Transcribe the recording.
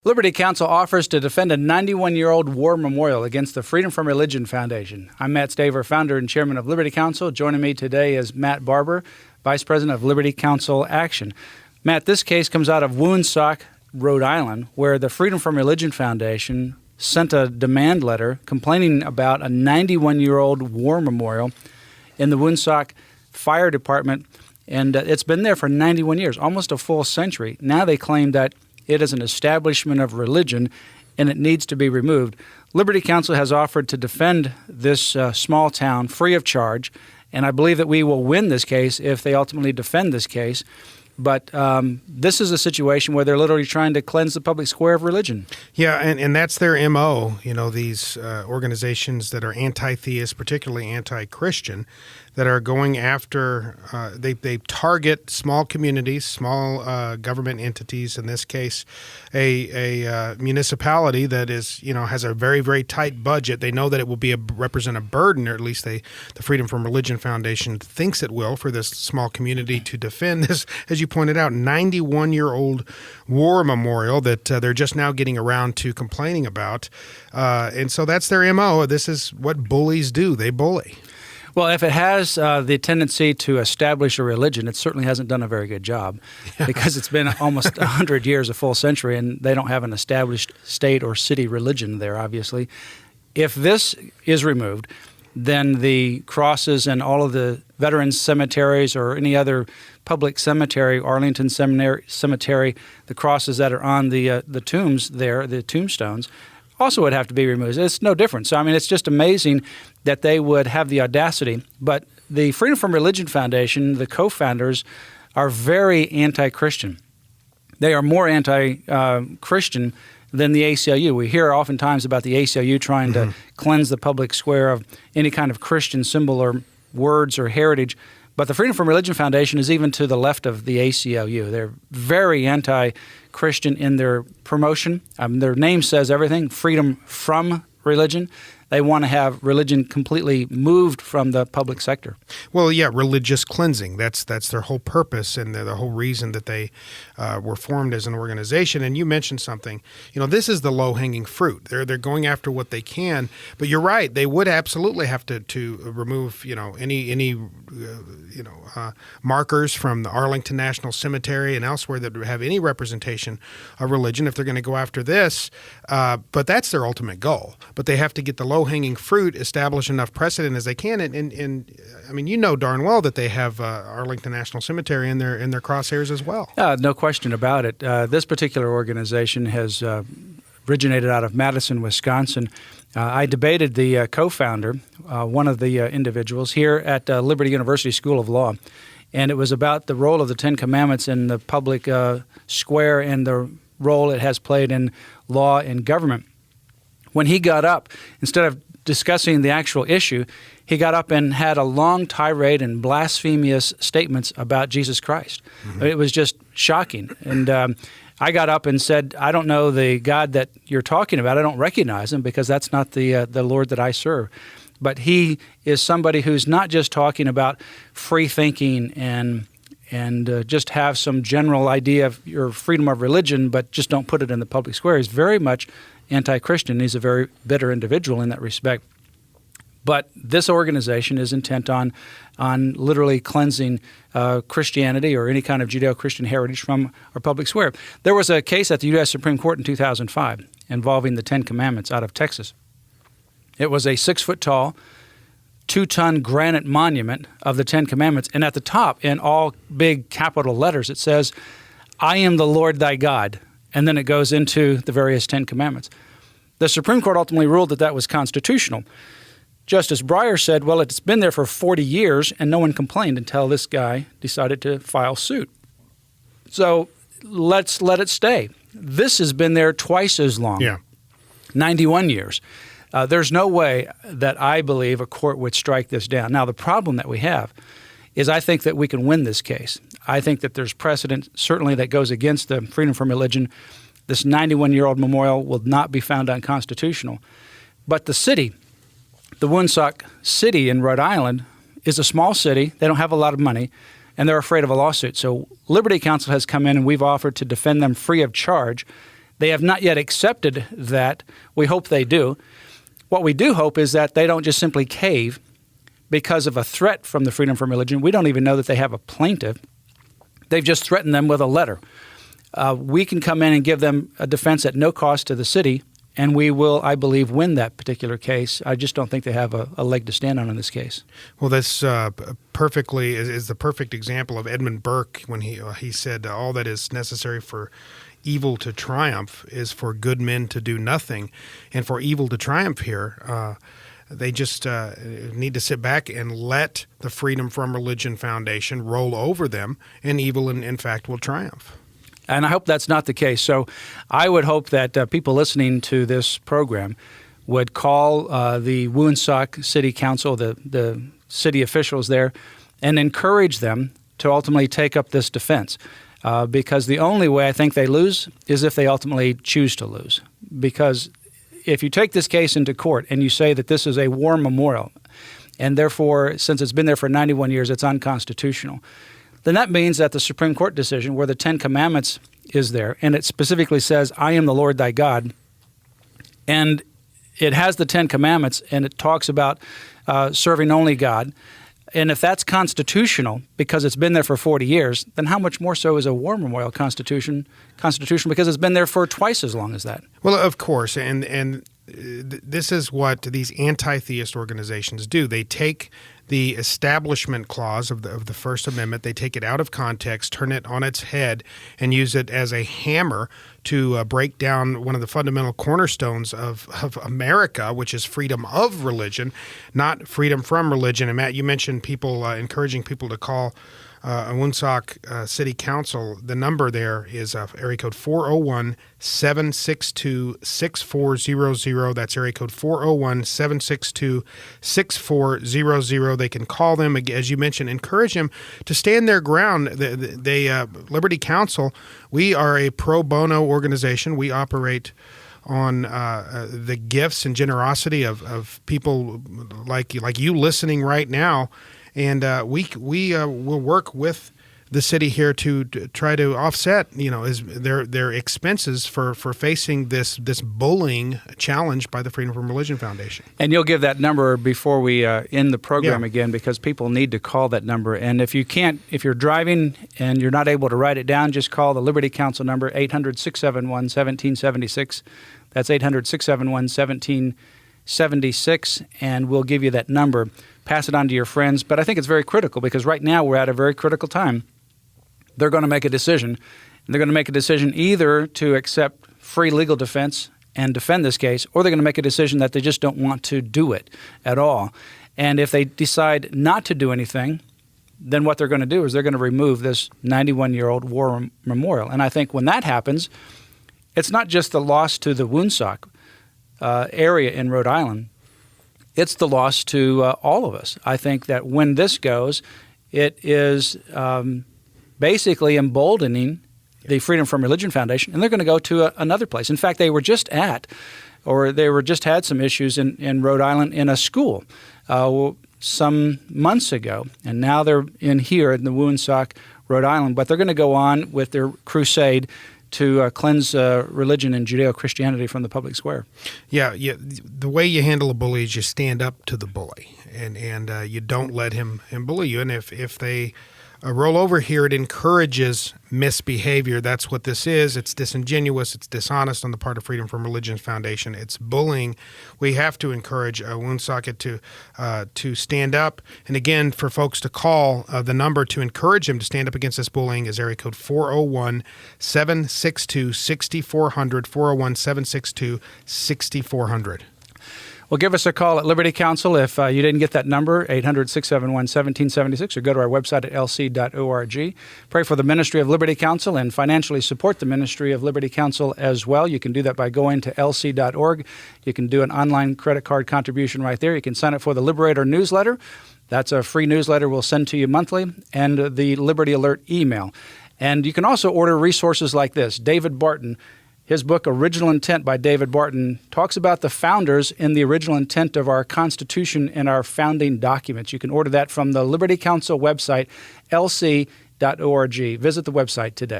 Liberty Counsel offers to defend a 91-year-old war memorial against the Freedom from Religion Foundation. I'm Matt Staver, founder and chairman of Liberty Counsel. Joining me today is Matt Barber, vice president of Liberty Counsel Action. Matt, this case comes out of Woonsocket, Rhode Island, where the Freedom from Religion Foundation sent a demand letter complaining about a 91-year-old war memorial in the Woonsocket Fire Department, and it's been there for 91 years, almost a full century. Now they claim that it is an establishment of religion, and it needs to be removed. Liberty Counsel has offered to defend this small town free of charge, and I believe that we will win this case if they ultimately defend this case. But this is a situation where they're literally trying to cleanse the public square of religion. Yeah, and that's their MO, these organizations that are anti-theist, particularly anti-Christian, that are going after, they target small communities, small government entities, in this case, a municipality that is, has a very, very tight budget. They know that it will represent a burden, or at least the Freedom from Religion Foundation thinks it will, for this small community to defend this, as you pointed out, 91-year-old war memorial that they're just now getting around to complaining about. And so that's their MO. This is what bullies do. They bully. Well, if it has the tendency to establish a religion, it certainly hasn't done a very good job because it's been almost 100 years, a full century, and they don't have an established state or city religion there, obviously. If this is removed, then the crosses and all of the veterans' cemeteries or any other public cemetery, Arlington Cemetery, the crosses that are on the tombs there, the tombstones, also would have to be removed. It's no different. So, it's just amazing that they would have the audacity. But the Freedom from Religion Foundation, the co-founders, are very anti-Christian. They are more anti-Christian than the ACLU. We hear oftentimes about the ACLU trying to cleanse the public square of any kind of Christian symbol or words or heritage. But the Freedom from Religion Foundation is even to the left of the ACLU. They're very anti-Christian in their promotion. Their name says everything, freedom from religion. They want to have religion completely moved from the public sector. Well, yeah, religious cleansing. That's their whole purpose and the whole reason that they were formed as an organization. And you mentioned something. This is the low-hanging fruit. They're going after what they can. But you're right. They would absolutely have to remove any markers from the Arlington National Cemetery and elsewhere that would have any representation of religion if they're going to go after this. But that's their ultimate goal. But they have to get the low-hanging fruit, establish enough precedent as they can, and darn well that they have Arlington National Cemetery in their crosshairs as well. No question about it. This particular organization has originated out of Madison, Wisconsin. I debated the co-founder, one of the individuals, here at Liberty University School of Law, and it was about the role of the Ten Commandments in the public square and the role it has played in law and government. When he got up, instead of discussing the actual issue, he got up and had a long tirade and blasphemous statements about Jesus Christ. It was just shocking. And I got up and said, I don't know the God that you're talking about. I don't recognize him because that's not the Lord that I serve. But he is somebody who's not just talking about free thinking and just have some general idea of your freedom of religion, but just don't put it in the public square. He's very much anti-Christian. He's a very bitter individual in that respect. But this organization is intent on literally cleansing Christianity or any kind of Judeo-Christian heritage from our public square. There was a case at the U.S. Supreme Court in 2005 involving the Ten Commandments out of Texas. It was a 6-foot-tall, 2-ton granite monument of the Ten Commandments, and at the top, in all big capital letters, it says, "I am the Lord thy God." And then it goes into the various Ten Commandments. The Supreme Court ultimately ruled that that was constitutional. Justice Breyer said, well, it's been there for 40 years and no one complained until this guy decided to file suit. So let's let it stay. This has been there twice as long, 91 years. There's no way that I believe a court would strike this down. Now, the problem that we have is I think that we can win this case. I think that there's precedent, certainly, that goes against the freedom from religion. This 91-year-old memorial will not be found unconstitutional. But the city, the Woonsocket city in Rhode Island, is a small city. They don't have a lot of money, and they're afraid of a lawsuit. So Liberty Counsel has come in, and we've offered to defend them free of charge. They have not yet accepted that. We hope they do. What we do hope is that they don't just simply cave because of a threat from the Freedom from Religion. We don't even know that they have a plaintiff. They've just threatened them with a letter. We can come in and give them a defense at no cost to the city, and we will, I believe, win that particular case. I just don't think they have a leg to stand on in this case. Well, this perfectly is the perfect example of Edmund Burke when he said all that is necessary for evil to triumph is for good men to do nothing. And for evil to triumph here, they just need to sit back and let the Freedom from Religion Foundation roll over them, and evil, in fact, will triumph. And I hope that's not the case. So I would hope that people listening to this program would call the Woonsocket City Council, the city officials there, and encourage them to ultimately take up this defense. Because the only way I think they lose is if they ultimately choose to lose. Because if you take this case into court and you say that this is a war memorial, and therefore, since it's been there for 91 years, it's unconstitutional, then that means that the Supreme Court decision where the Ten Commandments is there, and it specifically says, I am the Lord thy God, and it has the Ten Commandments, and it talks about serving only God. And if that's constitutional because it's been there for 40 years, then how much more so is a war memorial constitutional because it's been there for twice as long as that? Well, of course, and this is what these anti-theist organizations do. They take the establishment clause of the First Amendment, they take it out of context, turn it on its head, and use it as a hammer to break down one of the fundamental cornerstones of America, which is freedom of religion, not freedom from religion. And Matt, you mentioned people encouraging people to call a Woonsocket City Council. The number there is area code 401-762-6400. That's area code 401-762-6400. They can call them, as you mentioned, encourage them to stand their ground. They Liberty Counsel, we are a pro bono organization. We operate on the gifts and generosity of people like you listening right now. And we will work with the city here to try to offset, their expenses for facing this bullying challenge by the Freedom from Religion Foundation. And you'll give that number before we end the program again, because people need to call that number. And if you're driving and you're not able to write it down, just call the Liberty Counsel number, 800-671-1776. That's 800-671-1776, and we'll give you that number. Pass it on to your friends. But I think it's very critical because right now we're at a very critical time. They're going to make a decision. And they're going to make a decision either to accept free legal defense and defend this case, or they're going to make a decision that they just don't want to do it at all. And if they decide not to do anything, then what they're going to do is they're going to remove this 91-year-old war memorial. And I think when that happens, it's not just the loss to the Woonsocket area in Rhode Island. It's the loss to all of us. I think that when this goes, it is basically emboldening the Freedom from Religion Foundation, and they're going to go to another place. In fact, they just had some issues in Rhode Island in a school some months ago, and now they're here in the Woonsocket, Rhode Island. But they're going to go on with their crusade to cleanse religion and Judeo-Christianity from the public square. Yeah. The way you handle a bully is you stand up to the bully, and you don't let him bully you. And if they roll over here, it encourages misbehavior. That's what this is. It's disingenuous. It's dishonest on the part of Freedom from Religion Foundation. It's bullying. We have to encourage Woonsocket to stand up. And again, for folks to call, the number to encourage him to stand up against this bullying is area code 401-762-6400, 401-762-6400. Well, give us a call at Liberty Counsel if you didn't get that number, 800-671-1776, or go to our website at lc.org. Pray for the Ministry of Liberty Counsel and financially support the Ministry of Liberty Counsel as well. You can do that by going to lc.org. You can do an online credit card contribution right there. You can sign up for the Liberator newsletter. That's a free newsletter we'll send to you monthly, and the Liberty Alert email. And you can also order resources like this. David Barton, his book, Original Intent by David Barton, talks about the founders and the original intent of our Constitution and our founding documents. You can order that from the Liberty Counsel website, lc.org. Visit the website today.